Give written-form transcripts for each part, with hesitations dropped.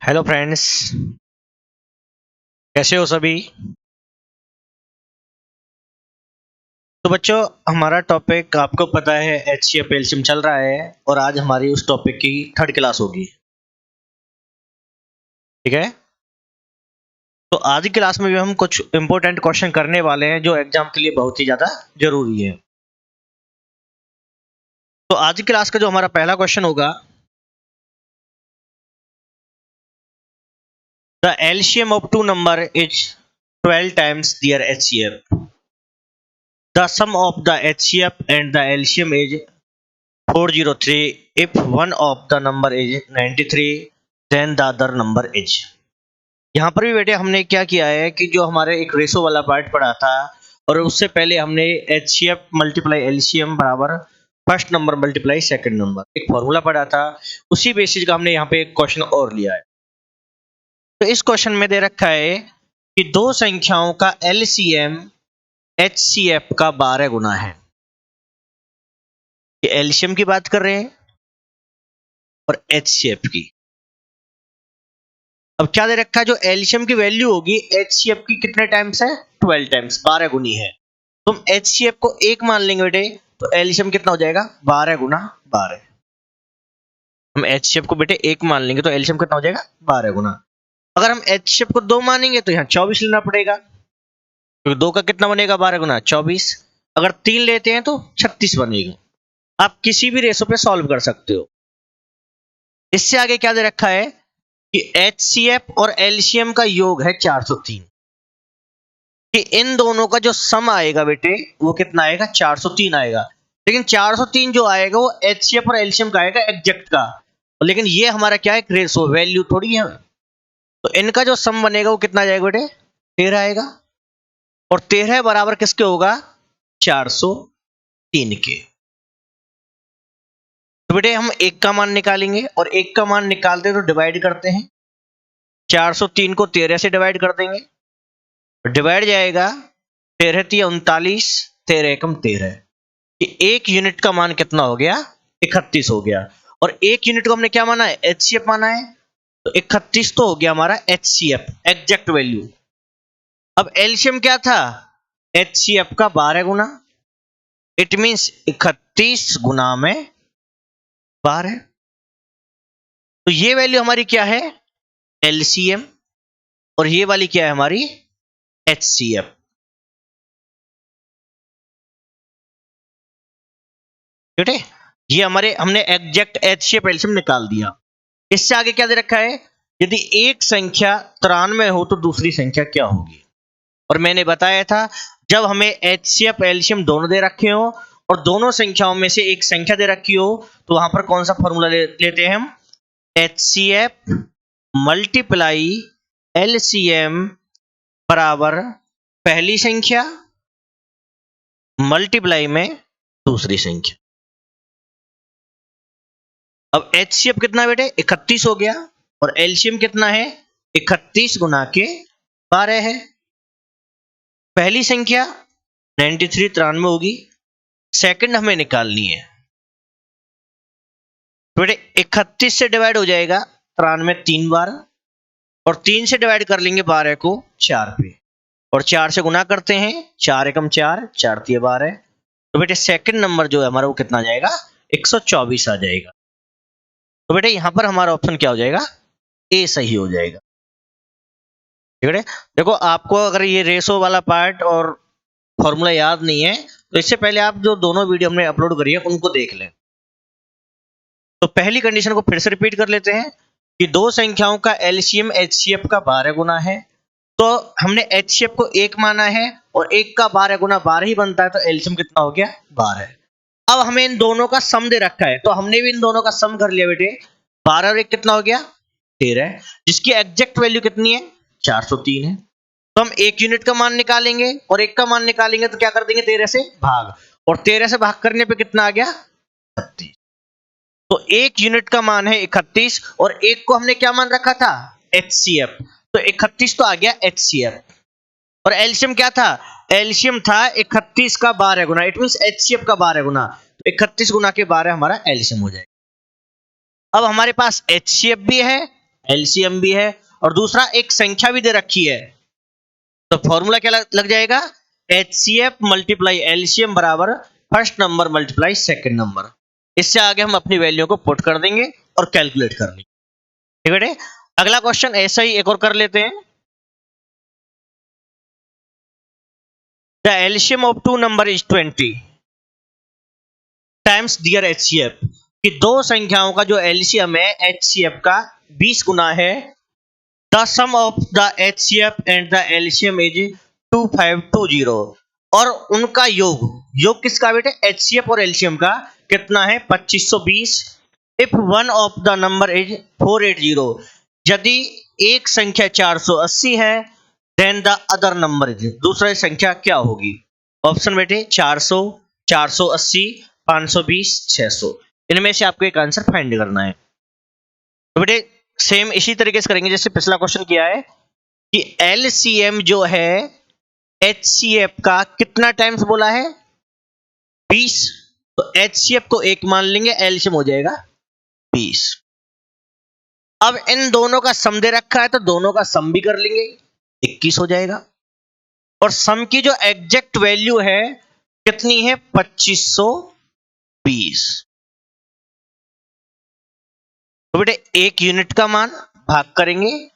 Hello friends, कैसे हो सभी। तो बच्चों, हमारा टॉपिक आपको पता है एचसीएफ एल्शियम चल रहा है और आज हमारी उस टॉपिक की थर्ड क्लास होगी। ठीक है। तो आज की क्लास में भी हम कुछ इंपॉर्टेंट क्वेश्चन करने वाले हैं जो एग्जाम के लिए बहुत ही ज्यादा जरूरी है। तो आज की क्लास का जो हमारा पहला क्वेश्चन होगा, the LCM of two number is 12 times their HCF. The sum of the HCF and the LCM is 403 if one of the number is 93 then the other number is। यहाँ पर भी बेटे हमने क्या किया है कि जो हमारे एक रेशो वाला पार्ट पढ़ा था और उससे पहले हमने एचसीएफ मल्टीप्लाई एलसीएम बराबर first number multiply second number एक फॉर्मूला पढ़ा था। उसी बेसिस का हमने यहाँ पे एक क्वेश्चन और लिया है। तो इस क्वेश्चन में दे रखा है कि दो संख्याओं का एलसीएम एचसीएफ का 12 गुना है। ये एलसीएम की बात कर रहे हैं और एचसीएफ की। अब क्या दे रखा है, जो एलसीएम की वैल्यू होगी एचसीएफ की कितने टाइम्स है, 12 टाइम्स, 12 गुनी है। तुम एचसीएफ को 1 मान लेंगे बेटे तो एलसीएम कितना हो जाएगा, 12 गुना 12। हम एचसीएफ को बेटे 1 मान लेंगे तो एलसीएम कितना हो जाएगा, 12 गुना। अगर हम एचसीएफ को 2 मानेंगे तो यहाँ 24 लेना पड़ेगा, क्योंकि 2 का कितना बनेगा, 12 गुना 24। अगर 3 लेते हैं तो 36 बनेगा। आप किसी भी रेशो पे सॉल्व कर सकते हो। इससे आगे क्या दे रखा है कि एचसीएफ और एलसीएम का योग है 403, कि इन दोनों का जो सम आएगा बेटे वो कितना आएगा, 403 आएगा। लेकिन 403 जो आएगा वो एचसीएफ और एलसीएम का आएगा एग्जैक्ट का, लेकिन ये हमारा क्या है, रेशो वैल्यू थोड़ी है। तो इनका जो सम बनेगा वो कितना जाएगा बेटे, 13 आएगा। और 13 बराबर किसके होगा, 403 के। तो बेटे हम 1 का मान निकालेंगे और 1 का मान निकालते तो डिवाइड करते हैं। 403 को 13 से डिवाइड कर देंगे, डिवाइड जाएगा 13 × 39, 13 एकम 13। एक यूनिट का मान कितना हो गया, 31 हो गया। और एक यूनिट को हमने क्या माना है, एचसीएफ माना है, तो 31 तो हो गया हमारा एचसीएफ एग्जैक्ट वैल्यू। अब एलसीएम क्या था, एचसीएफ का 12 गुना, इट मींस 31 गुना में 12। तो ये वैल्यू हमारी क्या है, एलसीएम, और ये वाली क्या है हमारी, एचसीएफ। ठीक है, ये हमारे हमने एग्जैक्ट एचसीएफ एलसीएम निकाल दिया। इससे आगे क्या दे रखा है, यदि एक संख्या 93 हो तो दूसरी संख्या क्या होगी। और मैंने बताया था जब हमें एचसीएफ एलसीएम दोनों दे रखे हो और दोनों संख्याओं में से एक संख्या दे रखी हो तो वहां पर कौन सा फॉर्मूला लेते हैं हम, एचसीएफ मल्टीप्लाई एलसीएम बराबर पहली संख्या मल्टीप्लाई में दूसरी संख्या। अब एचसीएफ कितना बेटे, 31 हो गया, और एलसीएम कितना है, 31 गुना के 12 है। पहली संख्या 93 93 होगी, सेकंड हमें निकालनी है। तो बेटे 31 से डिवाइड हो जाएगा 93 3 बार, और 3 से डिवाइड कर लेंगे 12 को 4 पे, और 4 से गुना करते हैं, 4 एकम 4, 4 3 12। तो बेटे सेकंड नंबर जो है हमारा वो कितना आ जाएगा, 124 आ जाएगा। तो बेटे यहां पर हमारा ऑप्शन क्या हो जाएगा, ए सही हो जाएगा। ठीक है, देखो आपको अगर ये रेशो वाला पार्ट और फॉर्मूला याद नहीं है तो इससे पहले आप जो दोनों वीडियो हमने अपलोड करी है उनको देख लें। तो पहली कंडीशन को फिर से रिपीट कर लेते हैं कि दो संख्याओं का एलसीएम एचसीएफ का 12 गुना है। तो हमने एचसीएफ को 1 माना है और 1 का 12 गुना 12 ही बनता है, तो एलसीएम कितना हो गया, 12। अब हमें इन दोनों का सम दे रखा है तो हमने भी इन दोनों का सम कर लिया बेटे, 12 और 1 कितना हो गया, 13, जिसकी एग्जैक्ट वैल्यू कितनी है, 403 है। तो हम 1 यूनिट का मान निकालेंगे और 1 का मान निकालेंगे तो क्या कर देंगे, 13 से भाग, और 13 से भाग करने पे कितना आ गया, 31। तो 1 यूनिट का मान है 31 और 1 को हमने क्या मान रखा था, एचसीएफ, तो 31 तो आ गया एचसीएफ। और एलसीएम क्या था, एलसीएम था 31 का 12 गुना, इट मींस एचसीएफ का 12 गुना, तो 31 गुना के 12 हमारा एलसीएम हो जाएगा। अब हमारे पास एचसीएफ भी है एलसीएम भी है और दूसरा एक संख्या भी दे रखी है, तो फॉर्मूला क्या लग जाएगा, HCF मल्टीप्लाई एलसीएम बराबर first number multiply second number. इससे आगे हम अपनी वैल्यू को पुट कर देंगे और कैलकुलेट कर लेंगे। ठीक बेटे, अगला क्वेश्चन ऐसा ही एक और कर लेते हैं। The LCM of two number is 20 times their HCF, कि दो संख्याओं का जो एलसीएम है HCF का 20 गुना है। The sum of the HCF and the LCM is 2520, और उनका योग किसका बेटे, HCF और एलसीएम का कितना है 2520। If one of the number is 480, यदि एक संख्या 480 है, then the other number is, दूसरी संख्या क्या होगी। ऑप्शन बेटे 400, 480, 520, 600, इनमें से आपको एक आंसर फाइंड करना है। तो बेटे सेम इसी तरीके से करेंगे जैसे पिछला क्वेश्चन किया है, कि एलसीएम जो है HCF का कितना टाइम्स बोला है 20, तो HCF को 1 मान लेंगे, एलसीएम हो जाएगा 20। अब इन दोनों का सम दे रखा है तो दोनों का सम भी कर लेंगे, 21 हो जाएगा। और सम की जो एग्जैक्ट वैल्यू है कितनी है 2520। तो बेटे एक यूनिट का मान भाग करेंगे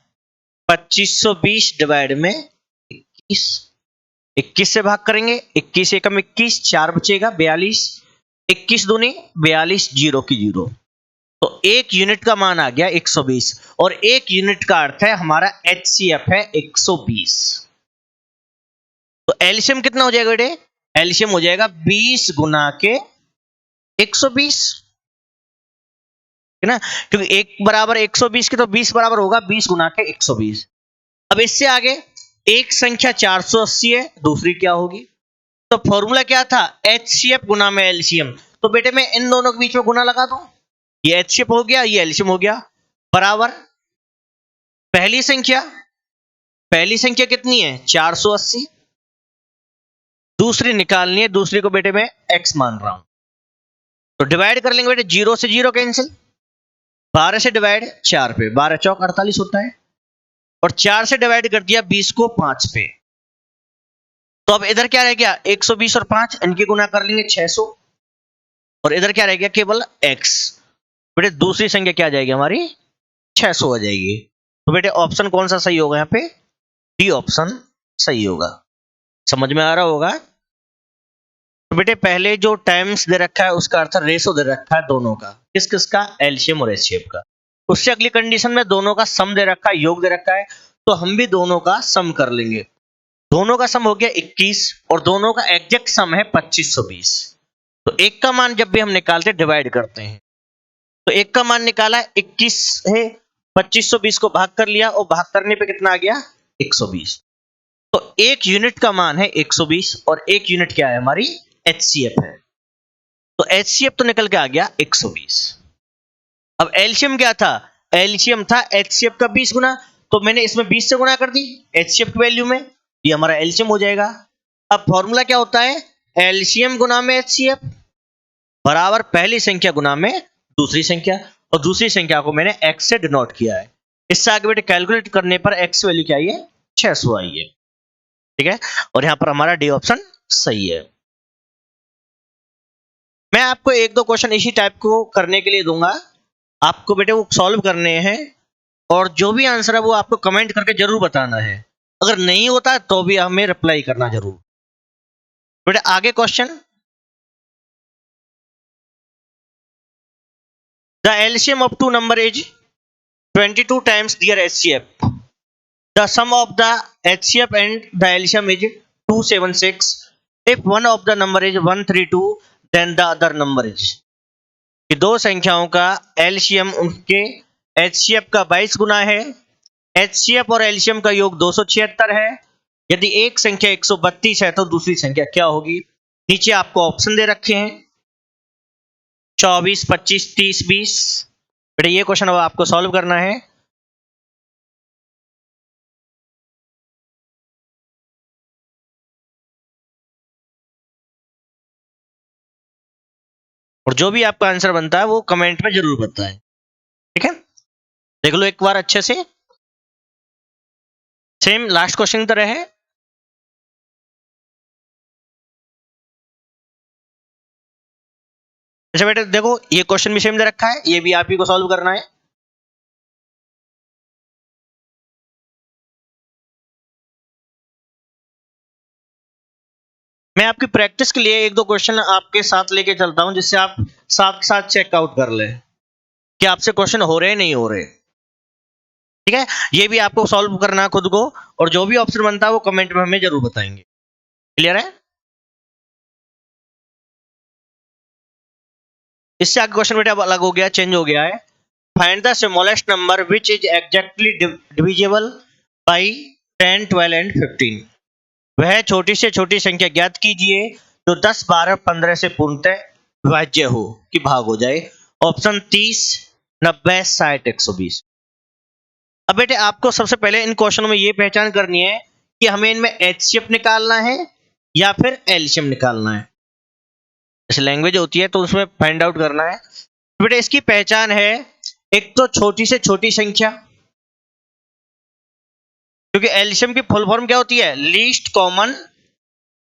2520 डिवाइड में 21, 21 से भाग करेंगे, 21 एकम 21, 4 बचेगा 42, 21 दूनी 42, जीरो की जीरो, तो एक यूनिट का मान आ गया 120, और एक यूनिट का अर्थ है हमारा HCF है 120। तो एलसीएम कितना हो जाएगा बेटे, एलसीएम हो जाएगा 20 गुना के 120, है ना, क्योंकि एक बराबर 120 के तो 20 बराबर होगा 20 गुना के 120। अब इससे आगे एक संख्या 480 है, दूसरी क्या होगी, तो फॉर्मूला क्या था HCF गुना में एलसीएम, तो बेटे मैं इन दोनों के बीच में गुना लगा दूं, ये HCF हो गया, ये एलसीएम हो गया, बराबर पहली संख्या कितनी है 480, दूसरी निकालनी है, दूसरी को बेटे मैं x मान रहा हूं, तो डिवाइड कर लेंगे बेटे, 0 से 0 कैंसिल, 12 से डिवाइड 4 पे, 12 चौक 48 होता है, और 4 से डिवाइड कर दिया 20 को 5 पे, तो अब इधर क्या रह गया 120 और 5 इनकी गुना कर लेंगे 600, और इधर क्या रह गया केवल x, बेटे दूसरी संख्या क्या आ जाएगी हमारी 600 आ जाएगी। तो बेटे ऑप्शन कौन सा सही होगा यहाँ पे, डी ऑप्शन सही होगा। समझ में आ रहा होगा। तो बेटे पहले जो टाइम्स दे रखा है उसका अर्थ रेशो दे रखा है दोनों का, किस किस का, एलसीएम और एचसीएफ का। उससे अगली कंडीशन में दोनों का सम दे रखा है, योग दे रखा है, तो हम भी दोनों का सम कर लेंगे। दोनों का सम हो गया 21 और दोनों का एग्जैक्ट सम है 2520। तो एक का मान जब भी हम निकालते डिवाइड करते हैं, तो एक का मान निकाला 21 है, 2520 को भाग कर लिया और भाग करने पे कितना आ गया 120, तो एक यूनिट का मान है 120 और एक यूनिट क्या है हमारी HCF है, तो HCF तो निकल के आ गया 120। अब एलसीएम क्या था, एलसीएम था HCF का 20 गुना, तो मैंने इसमें 20 से गुना कर दी HCF की वैल्यू में, ये हमारा एलसीएम हो जाएगा। अब फॉर्मूला क्या होता है, एलसीएम गुना में HCF बराबर पहली संख्या गुना में दूसरी संख्या, और दूसरी संख्या को मैंने x से डिनोट किया है। इससे आगे बेटे कैलकुलेट करने पर x वैल्यू क्या आई है 600 आई है, ठीक है, और यहां पर हमारा डी ऑप्शन सही है। मैं आपको एक दो क्वेश्चन इसी टाइप को करने के लिए दूंगा, आपको बेटे वो सॉल्व करने हैं, और जो भी आंसर है वो आपको कमेंट करके जरूर बताना है, अगर नहीं होता तो भी हमें रिप्लाई करना जरूर। बेटे आगे question, the LCM of two number is 22 times their HCF. The sum of the HCF and the LCM is 276. If one of the number is 132, then the other number is, कि दो संख्याओं का LCM उनके HCF का 22 गुना है, HCF और LCM का योग 276 है, यदि एक संख्या 132 है तो दूसरी संख्या क्या होगी। नीचे आपको ऑप्शन दे रखे हैं 24, 25, 30, 20। बेटा ये क्वेश्चन अब आपको सॉल्व करना है। और जो भी आपका आंसर बनता है वो कमेंट में जरूर बताएं, ठीक है। देख लो एक बार अच्छे से, सेम लास्ट क्वेश्चन की तरह है। अच्छा बेटे देखो ये क्वेश्चन भी सेम दे रखा है, ये भी आप ही को सॉल्व करना है। मैं आपकी प्रैक्टिस के लिए एक दो क्वेश्चन आपके साथ लेके चलता हूं, जिससे आप साथ साथ चेकआउट कर ले कि आपसे क्वेश्चन हो रहे नहीं हो रहे। ठीक है, ये भी आपको सॉल्व करना है खुद को, और जो भी ऑप्शन बनता है वो कमेंट में हमें जरूर बताएंगे। क्लियर है? इससे आगे क्वेश्चन बेटा अलग हो गया, चेंज हो गया है। Find the smallest number which is exactly divisible by 10, 12 and 15। वह छोटी से छोटी संख्या ज्ञात कीजिए जो 10, 12, 15 से पूर्णतः विभाज्य हो, कि भाग हो जाए। ऑप्शन 30, 90, 60, 120। अब बेटे आपको सबसे पहले इन क्वेश्चनों में ये पहचान करनी है कि हमें इनमें एचसीएफ निकालना है या फिर एलसीएम निकालना है। जैसे लैंग्वेज होती है तो उसमें फाइंड आउट करना है। तो बेटे इसकी पहचान है, एक तो छोटी से छोटी संख्या, क्योंकि एलसीएम की फुल फॉर्म क्या होती है? Least common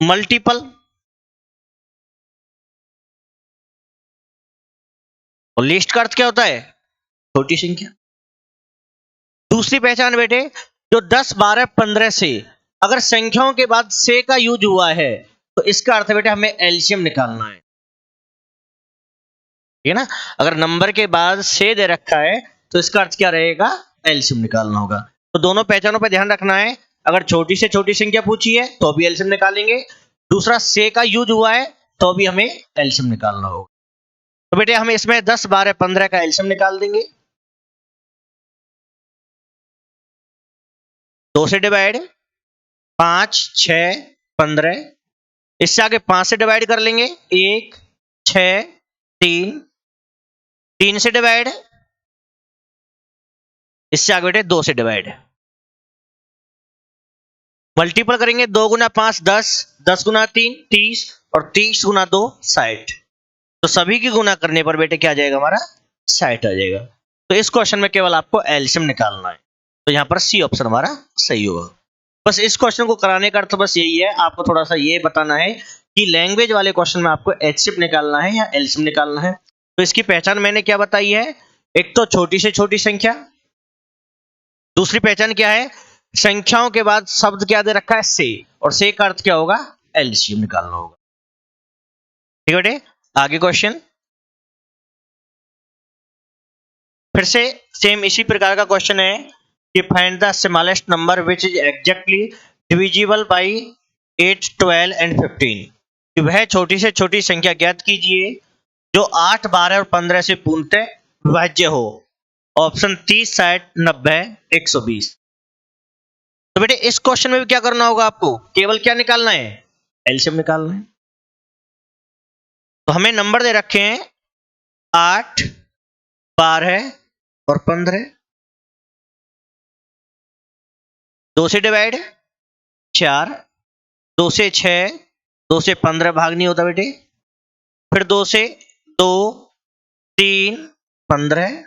multiple. और लीस्ट का अर्थ क्या होता है? छोटी संख्या। दूसरी पहचान बेटे, जो 10, 12, 15 से अगर संख्याओं के बाद से का यूज हुआ है तो इसका अर्थ है बेटे हमें एलसीएम निकालना है। ठीक है ना? अगर नंबर के बाद से दे रखा है तो इसका अर्थ क्या रहेगा? एलसीएम निकालना होगा। तो दोनों पहचानों पर ध्यान रखना है। अगर छोटी से छोटी संख्या पूछी है तो भी एलसीएम निकालेंगे, दूसरा से का यूज हुआ है तो भी हमें एलसीएम निकालना होगा। तो बेटे हम इसमें 10, 12, 15 का एलसीएम निकाल देंगे। 2 से डिवाइड, 5, 6, 15। इससे आगे 5 से डिवाइड कर लेंगे, 1, 6, 3। 3 से डिवाइड, इससे आगे बेटे 2 से डिवाइड। मल्टीपल करेंगे, 2 गुना 5 10, 10 गुना 3 30, और 30 गुना 2 60। तो सभी की गुना करने पर बेटे क्या आ जाएगा हमारा? 60 आ जाएगा। तो इस क्वेश्चन में केवल आपको एलसीएम निकालना है, तो यहां पर सी ऑप्शन हमारा सही होगा। बस इस क्वेश्चन को कराने का अर्थ बस यही है, आपको थोड़ा सा ये बताना है कि लैंग्वेज वाले क्वेश्चन में आपको एचसीएफ निकालना है या एलसीएम निकालना है। तो इसकी पहचान मैंने क्या बताई है? एक तो छोटी से छोटी संख्या, दूसरी पहचान क्या है? संख्याओं के बाद शब्द क्या दे रखा है? से, और से का अर्थ क्या होगा? एलसीएम निकालना होगा। ठीक है बेटे, आगे क्वेश्चन फिर से सेम इसी प्रकार का क्वेश्चन है कि find the smallest number which is exactly divisible by 8, 12 and 15। कि वह छोटी से छोटी संख्या ज्ञात कीजिए जो 8, 12 और 15 से पूर्णतः विभाज्य हो। ऑप्शन 30, 60, 90, 120। तो बेटे इस क्वेश्चन में भी क्या करना होगा आपको? केवल क्या निकालना है? एलसीएम निकालना है। तो हमें नंबर दे रखे हैं 8, 12 और 15। 2 से डिवाइड, 4। 2 से 6, 2 से 15 भाग नहीं होता बेटे। फिर 2 से 2, 3, 15।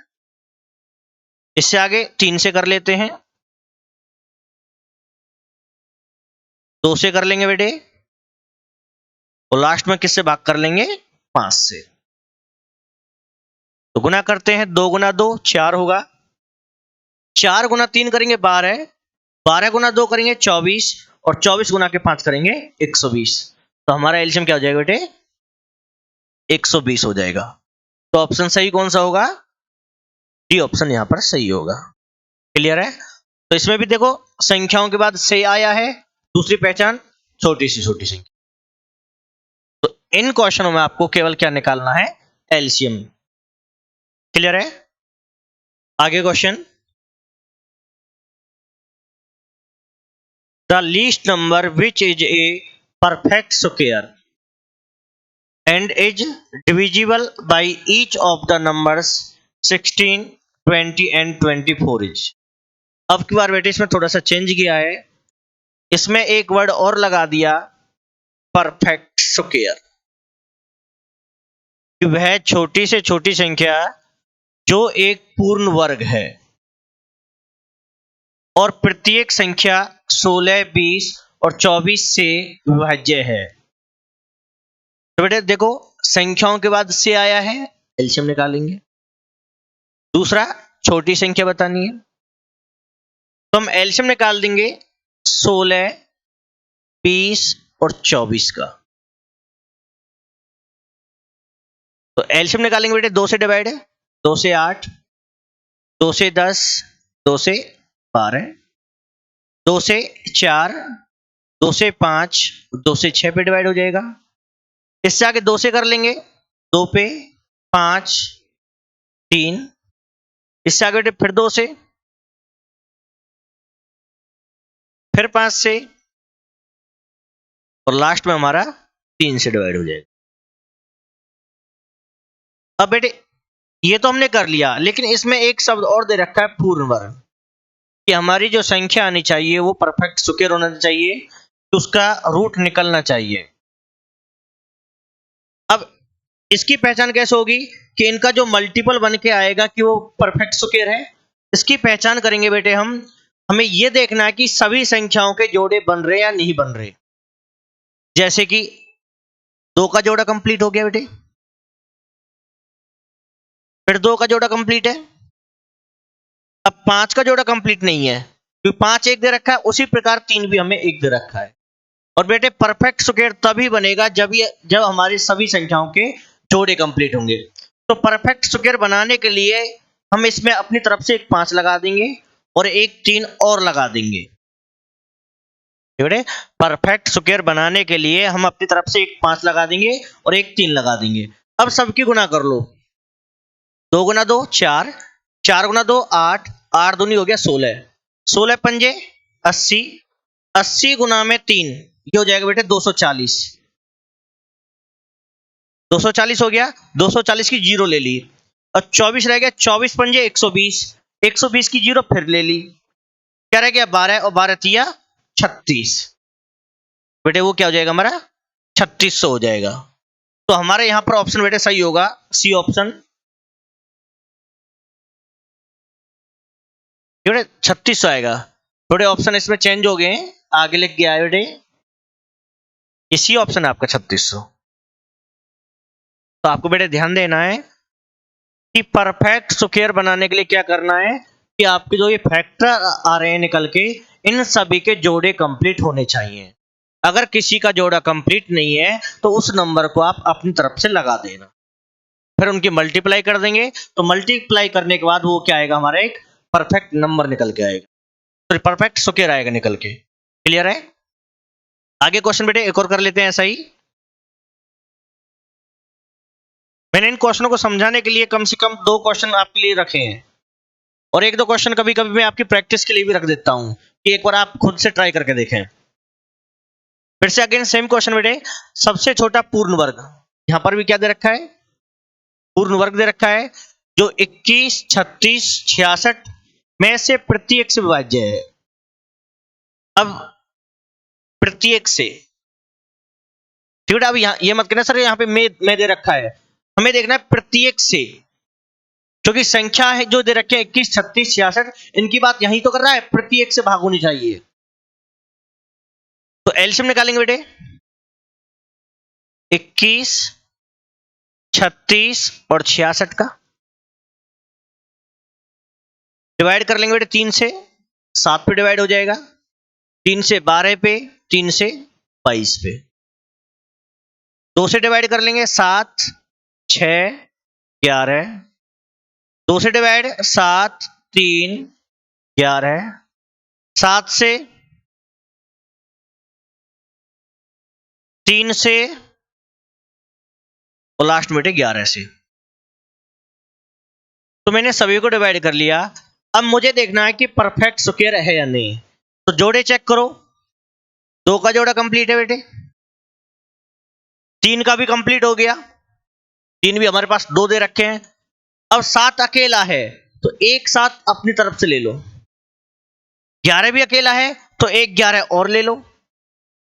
इससे आगे 3 से कर लेते हैं, 2 से कर लेंगे बेटे, और लास्ट में किससे भाग कर लेंगे? 5 से। तो गुना करते हैं, 2 गुना 2 4 होगा, 4 गुना 3 करेंगे 12, 12 गुना 2 करेंगे 24, और 24 गुना के 5 करेंगे 120। तो हमारा एलसीएम क्या हो जाएगा बेटे? 120 हो जाएगा। तो ऑप्शन सही कौन सा होगा? डी ऑप्शन यहां पर सही होगा। क्लियर है? तो इसमें भी देखो संख्याओं के बाद से आया है, दूसरी पहचान छोटी सी छोटी संख्या। तो इन क्वेश्चनों में आपको केवल क्या निकालना है? एलसीएम। क्लियर है? आगे question, the least number which is a perfect square and is divisible by each of the numbers 16, 20 and 24 is। अब की बार बेटे इसमें थोड़ा सा चेंज किया है, इसमें एक वर्ड और लगा दिया, परफेक्ट स्क्वायर। वह छोटी से छोटी संख्या जो एक पूर्ण वर्ग है। और प्रत्येक संख्या 16, 20 और 24 से विभाज्य है। तो बेटे देखो, संख्याओं के बाद से आया है, एलसीएम निकालेंगे। दूसरा, छोटी संख्या बतानी है, तो हम एलसीएम निकाल देंगे 16, 20 और 24 का। तो एलसीएम निकालेंगे बेटे, 2 से डिवाइड है, 2 से 8, 2 से 10, 2 से 12, 2 से 4, 2 से 5, 2 से 6 पे डिवाइड हो जाएगा। इससे आगे 2 से कर लेंगे, 2 पे, 5, 3, इससे आगे बेटे फिर 2 से, फिर 5 से, और लास्ट में हमारा 3 से डिवाइड हो जाएगा। अब बेटे ये तो हमने कर लिया, लेकिन इसमें एक शब्द और दे रखा है, पूर्ण वर्ग, कि हमारी जो संख्या आनी चाहिए वो परफेक्ट स्क्वायर होना चाहिए, तो उसका रूट निकलना चाहिए। अब इसकी पहचान कैसे होगी कि इनका जो मल्टीपल बन के आएगा कि वो परफेक्ट स्क्वायर है, इसकी पहचान करेंगे बेटे हम। हमें यह देखना है कि सभी संख्याओं के जोड़े बन रहे या नहीं बन रहे। जैसे कि 2 का जोड़ा कंप्लीट हो गया बेटे, फिर 2 का जोड़ा कंप्लीट है। अब 5 का जोड़ा कंप्लीट नहीं है, क्योंकि 5 एक दे रखा है, उसी प्रकार 3 भी हमें एक दे रखा है। और बेटे परफेक्ट स्क्वायर तभी बनेगा जब हमारी सभी संख्याओं के जोड़े कंप्लीट होंगे। तो परफेक्ट स्क्वायर बनाने के लिए हम इसमें अपनी तरफ से एक 5 लगा देंगे और एक 3 और लगा देंगे। बेटे परफेक्ट स्क्वायर बनाने के लिए हम अपनी तरफ से एक 5 लगा देंगे और एक 3 लगा देंगे। अब सबकी गुना कर लो, 2 गुना 2 4, 4 गुना 2 8, 8 दूनी हो गया 16, 16 पंजे 80, 80 गुना में 3, ये हो जाएगा बेटे 240, 240 हो गया। 240 की जीरो ले ली, और 24 रह गया, 24 पंजे 120, 120 की जीरो फिर ले ली, क्या रह गया 12, और 12 तिया 36। बेटे वो क्या हो जाएगा हमारा 3600 हो जाएगा। तो हमारे यहां पर ऑप्शन बेटे सही होगा, सी ऑप्शन। बेटे 3600 आएगा। थोड़े ऑप्शन इसमें चेंज हो गए, आगे लिख गया है बेटे, इसी ऑप्शन है आपका 3600। तो आपको बेटे ध्यान देना है कि परफेक्ट स्क्वायर बनाने के लिए क्या करना है कि आपके जो ये फैक्टर आ रहे हैं निकल के, इन सभी के जोड़े कंप्लीट होने चाहिए। अगर किसी का जोड़ा कंप्लीट नहीं है तो उस नंबर को आप अपनी तरफ से लगा देना, फिर उनकी मल्टीप्लाई कर देंगे, तो मल्टीप्लाई करने के बाद वो क्या आएगा हमारा एक परफेक्ट नंबर निकल के आएगा, तो परफेक्ट स्क्वायर आएगा निकल के। क्लियर है? आगे क्वेश्चन बेटे एक और कर लेते हैं ऐसा ही। मैंने इन क्वेश्चनों को समझाने के लिए कम से कम 2 क्वेश्चन आपके लिए रखे हैं, और 1-2 क्वेश्चन कभी कभी मैं आपकी प्रैक्टिस के लिए भी रख देता हूं कि एक बार आप खुद से ट्राई करके देखें। फिर से अगेन सेम क्वेश्चन बेटे, सबसे छोटा पूर्ण वर्ग, यहां पर भी क्या दे रखा है, पूर्ण वर्ग दे रखा है, जो 21, 36, 66 में से प्रत्येक से विभाज्य है। अब प्रत्येक से, ठीक है, अब यहां ये मत कहना सर यहां पे मैं दे रखा है, हमें देखना है प्रत्येक से, क्योंकि संख्या है जो दे रखे हैं 21, 36, 66, इनकी बात यहीं तो कर रहा है, प्रत्येक से भाग होनी चाहिए। तो एलसीएम निकालेंगे बेटे, 21, 36 और 66 का डिवाइड कर लेंगे बेटे 3 से, 7 पे डिवाइड हो जाएगा, 3 से 12 पे, 3 से 22 पे, 2 से डिवाइड कर लेंगे 7, 6, 11, 2 से डिवाइड 7, 3, 11, 7 से, 3 से, और लास्ट में 11 से। तो मैंने सभी को डिवाइड कर लिया। अब मुझे देखना है कि परफेक्ट स्क्वायर है या नहीं, तो जोड़े चेक करो, 2 का जोड़ा कंप्लीट है बेटे, 3 का भी कंप्लीट हो गया, 3 भी हमारे पास 2 दे रखे हैं। अब 7 अकेला है तो एक 7 अपनी तरफ से ले लो, 11 भी अकेला है तो एक 11 और ले लो।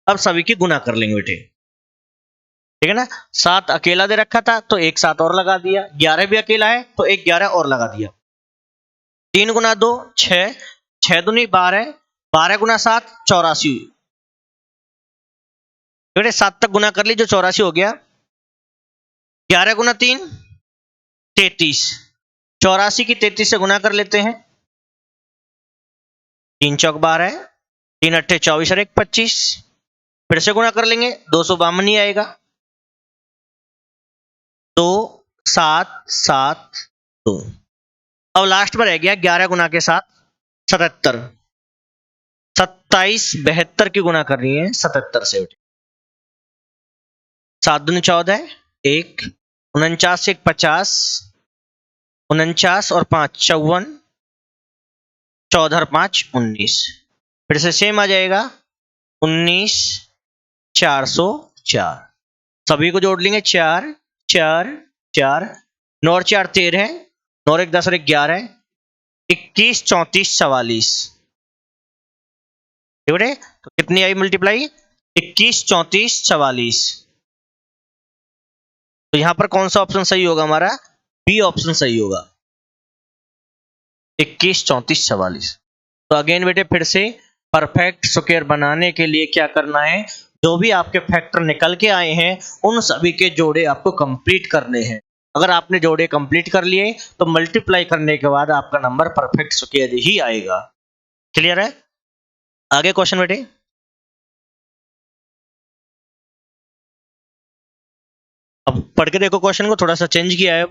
अब सभी की गुना कर लेंगे बेटे, ठीक है ना, 7 अकेला दे रखा था तो एक 7 और लगा दिया, 11 भी अकेला है तो एक 11 और लगा दिया, 3 गुना 2 6, 6 दूनी 12, 12 गुना 7 84। बेटे 7 तक गुना कर ली जो 84 हो गया। 11 गुना 3 33, 84 की 33 से गुना कर लेते हैं। 3 चौक 12, 3 अट्ठे 24 और 1 25। फिर से गुना कर लेंगे, 252 ही आएगा। 2 7 7 2। अब लास्ट में रह गया 11 गुना के साथ 77। 27 72 की गुना कर रही है 77 से। 7 दूनी 14, 1 49 1 50, 49 और 5 54, 14 और 5 19। फिर से सेम आ जाएगा 19 404। सभी को जोड़ लेंगे 4 4 4, 9 और 4 13, 9 और 1 10 और 1 11, 21 34 44। बेटे तो कितनी आई मल्टीप्लाई? 21 34 44। तो यहां पर कौन सा ऑप्शन सही होगा हमारा? बी ऑप्शन सही होगा, 21 34 44। तो अगेन बेटे फिर से परफेक्ट स्क्वायर बनाने के लिए क्या करना है, जो भी आपके फैक्टर निकल के आए हैं उन सभी के जोड़े आपको कंप्लीट करने हैं। अगर आपने जोड़े कंप्लीट कर लिए तो मल्टीप्लाई करने के बाद आपका नंबर परफेक्ट स्क्वायर ही आएगा। क्लियर है? आगे क्वेश्चन बेटे। अब पढ़ के देखो क्वेश्चन को, थोड़ा सा चेंज किया है।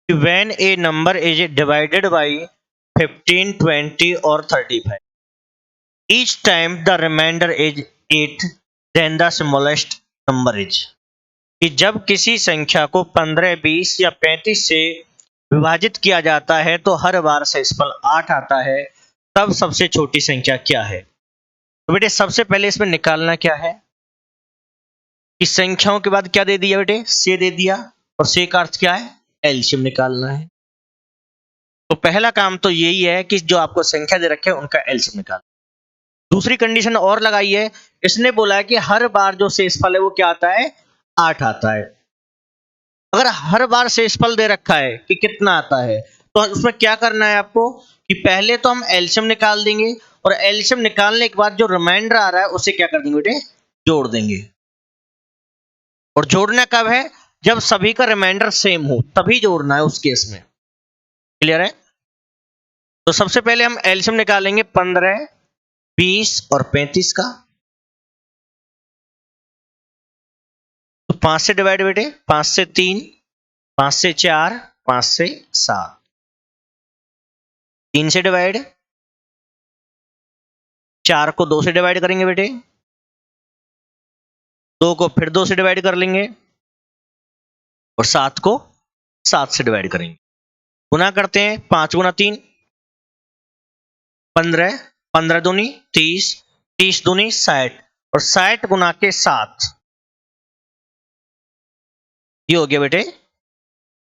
When a number is divided by 15, 20 or 35, each time the remainder is 8, then the smallest number is। कि जब किसी संख्या को 15, 20 या 35 से विभाजित किया जाता है तो हर बार शेषफल 8 आता है, तब सबसे छोटी संख्या क्या है? तो बेटे सबसे पहले इसमें निकालना क्या है कि संख्याओं के बाद क्या दे दिया बेटे? से दे दिया, और से का अर्थ क्या है? एलसीएम निकालना है। तो पहला काम तो यही है कि जो आपको संख्या दे रखे हैं उनका एलसीएम निकाल। दूसरी कंडीशन और लगाई है, इसने बोला है कि हर बार जो शेषफल है वो क्या आता है? 8 आता है। अगर हर बार शेषफल दे रखा है कि कितना आता है, तो उसमें क्या करना है आपको कि पहले तो हम एलसीएम निकाल देंगे, और एलसीएम निकालने के बाद जो रिमाइंडर आ रहा है उसे क्या कर देंगे बेटे? जोड़ देंगे। और जोड़ना कब है? जब सभी का रिमाइंडर सेम हो, तभी जोड़ना है उस केस में। क्लियर है? तो सबसे पहले हम एलसीएम निकालेंगे 15, 20 और 35 का। तो 5 से डिवाइड बेटे, 5 से 3, 5 से 4, 5 से 7। 3 से डिवाइड, 4 को 2 से डिवाइड करेंगे बेटे, 2 को फिर 2 से डिवाइड कर लेंगे, और 7 को 7 से डिवाइड करेंगे। गुना करते हैं, 5 गुना 3 15, 15 दूनी 30, 30 दूनी 60, और 60 गुना के 7, ये हो गया बेटे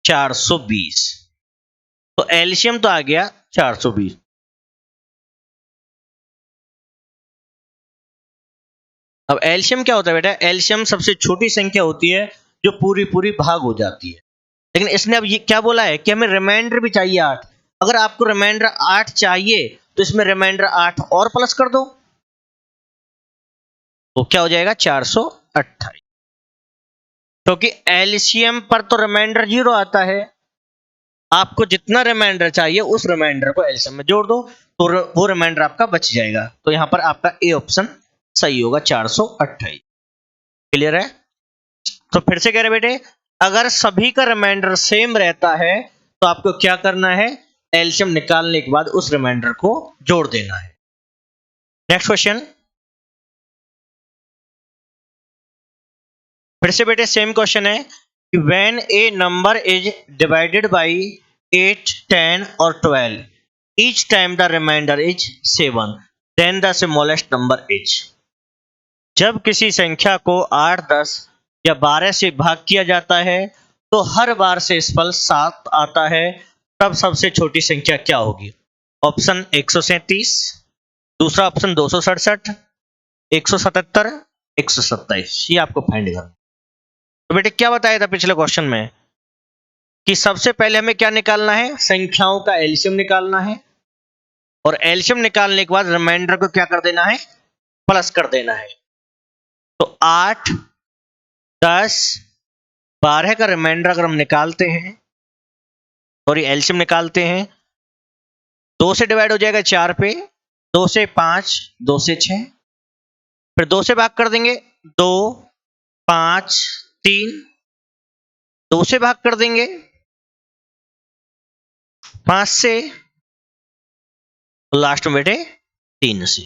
420। तो एलसीएम तो आ गया 420। अब एलसीएम क्या होता है बेटा? एलसीएम सबसे छोटी संख्या होती है जो पूरी पूरी भाग हो जाती है। लेकिन इसने अब ये क्या बोला है कि हमें रिमाइंडर भी चाहिए 8। अगर आपको रिमाइंडर 8 चाहिए तो इसमें रिमाइंडर 8 और प्लस कर दो, तो क्या हो जाएगा? 428। क्योंकि एलसीएम पर तो रिमाइंडर 0 आता है, आपको जितना रिमाइंडर चाहिए उस रिमाइंडर को एलसीएम में जोड़ दो, तो वो रिमाइंडर आपका बच जाएगा। तो यहां पर आपका ए ऑप्शन सही होगा, 428। क्लियर है? तो फिर से कह रहे बेटे, अगर सभी का रिमाइंडर सेम रहता है तो आपको क्या करना है? एलसीएम निकालने के बाद उस रिमाइंडर को जोड़ देना है। Next question. फिर से बेटे सेम क्वेश्चन है कि when a number is divided by 8, 10 और 12, each time the remainder is 7, then the smallest number is. जब किसी संख्या को 8, 10 या 12 से भाग किया जाता है तो हर बार शेषफल 7 आता है, तब सबसे छोटी संख्या क्या होगी? ऑप्शन 137, दूसरा ऑप्शन 267, 177, 127। ये आपको फाइंड करना। तो बेटे क्या बताया था पिछले क्वेश्चन में कि सबसे पहले हमें क्या निकालना है? संख्याओं का एलसीएम निकालना है। और एलसीएम निकालने के बाद रिमाइंडर को क्या कर देना है, प्लस कर देना है। तो 8, 10, 12 का रिमाइंडर अगर हम निकालते हैं, सॉरी एलसीएम निकालते हैं, 2 से डिवाइड हो जाएगा 4 पे, 2 से 5, 2 से 6, फिर 2 से भाग कर देंगे 2, 5, 3, 2 से भाग कर देंगे 5 से, लास्ट में बेटे 3 से।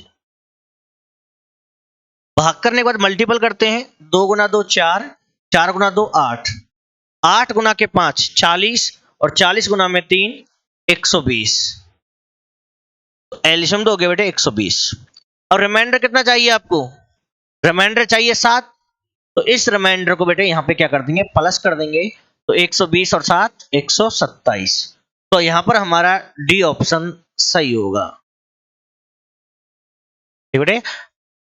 भाग करने के बाद मल्टीपल करते हैं, 2 गुना 2 4, 4 गुना 2 8, 8 गुना के 5 40, और 40 गुना में 3 120। एलसीएम तो हो गया बेटे 120। और रिमाइंडर कितना चाहिए आपको, रिमाइंडर चाहिए 7, तो इस रिमाइंडर को बेटे यहां पे क्या कर देंगे, प्लस कर देंगे। तो 120 और 7 127। तो यहां पर हमारा डी ऑप्शन सही होगा। ठीक बेटे,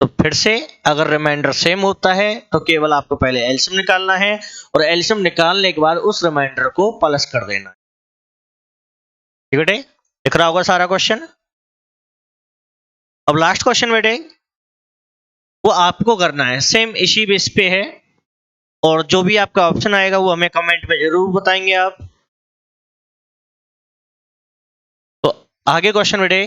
तो फिर से अगर रिमाइंडर सेम होता है तो केवल आपको पहले एलसीएम निकालना है, और एलसीएम निकालने के बाद उस रिमाइंडर को प्लस कर देना है। ठीक बेटे, दिख रहा होगा सारा क्वेश्चन। अब लास्ट क्वेश्चन बेटे वो आपको करना है, सेम इसी बेस पे है, और जो भी आपका ऑप्शन आएगा वो हमें कमेंट में जरूर बताएंगे आप। तो आगे क्वेश्चन बेटे,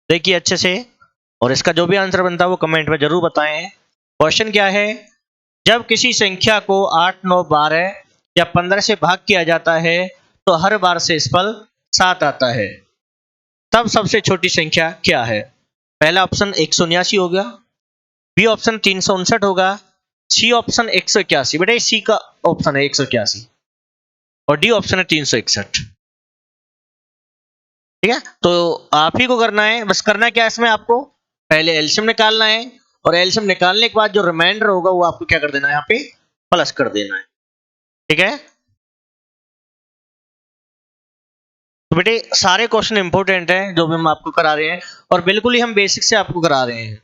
देखिए अच्छे से, और इसका जो भी आंसर बनता है वो कमेंट में जरूर बताएं। क्वेश्चन क्या है, जब किसी संख्या को 8, 9, 12 या 15 से भाग किया जाता है तो हर बार से इस फल 7 आता है, तब सबसे छोटी संख्या क्या है। पहला ऑप्शन 179 हो गया, बी ऑप्शन 359 होगा, सी ऑप्शन 181, बेटा सी का ऑप्शन है 181, और डी ऑप्शन है 361। ठीक है, तो आप ही को करना है, बस करना क्या है इसमें, आपको पहले एलसीएम निकालना है, और एलसीएम निकालने के बाद जो रिमाइंडर होगा वो आपको क्या कर देना है, यहाँ पे प्लस कर देना है। ठीक है, तो बेटे सारे क्वेश्चन इंपॉर्टेंट हैं जो भी हम आपको करा रहे हैं, और बिल्कुल ही हम बेसिक से आपको करा रहे हैं।